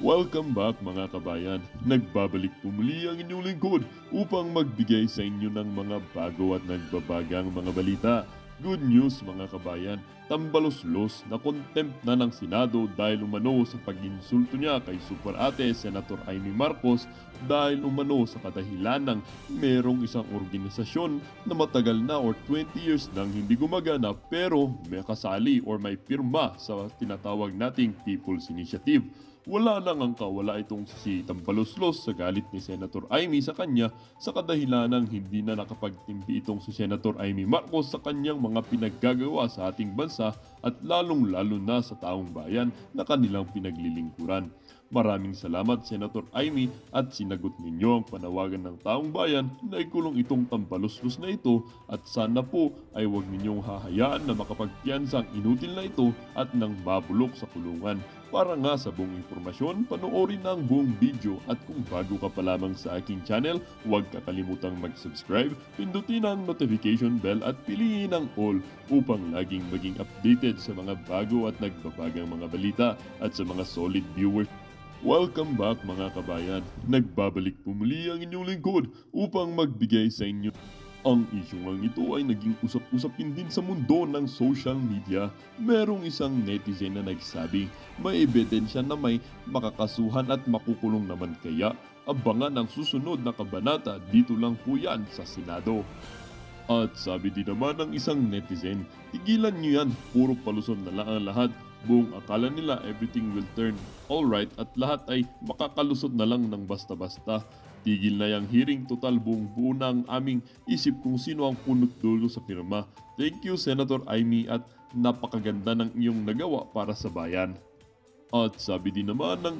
Welcome back mga kabayan. Nagbabalik po muli ang inyong lingkod upang magbigay sa inyo ng mga bago at nagbabagang mga balita. Good news mga kabayan, tambalos-los na contempt na ng Senado dahil umano sa pag-insulto niya kay Super Ate Senator Amy Marcos dahil umano sa kadahilan ng merong isang organisasyon na matagal na or 20 years nang hindi gumagana pero may kasali or may pirma sa tinatawag nating People's Initiative. Wala nang ang kawala itong si Tambaluslos sa galit ni Senator Amy sa kanya sa kadahilan ng hindi na nakapagtimpi itong si Senator Amy Marcos sa kanyang mga pinaggagawa sa ating bansa at lalong-lalo na sa taong bayan na kanilang pinaglilingkuran. Maraming salamat Senator Amy at sinagot ninyo ang panawagan ng taong bayan na ikulong itong Tambaluslos na ito at sana po ay huwag ninyong hahayaan na makapagpiyansa ang inutil na ito at nang mabulok sa kulungan. Para nga sa buong impormasyon, panoorin ang buong video at kung bago ka pa lamang sa aking channel, huwag kakalimutang mag-subscribe, pindutin ang notification bell at piliin ang all upang laging maging updated sa mga bago at nagbabagang mga balita at sa mga solid viewers. Welcome back mga kabayan. Nagbabalik po muli ang inyong lingkod upang magbigay sa inyo. Ang isyong ito ay naging usap-usapin din sa mundo ng social media. Merong isang netizen na nagsabi, may ebidensya na may makakasuhan at makukulong naman kaya. Abangan ang susunod na kabanata dito lang po yan sa Senado. At sabi din naman ng isang netizen, tigilan nyo yan, puro palusot na lang ang lahat. Buong akala nila everything will turn alright at lahat ay makakalusot na lang ng basta-basta. Tigil na yung hearing, total buong buo na ang aming isip kung sino ang punot dulo sa pirma. Thank you Senator Amy at napakaganda ng iyong nagawa para sa bayan. At sabi din naman ng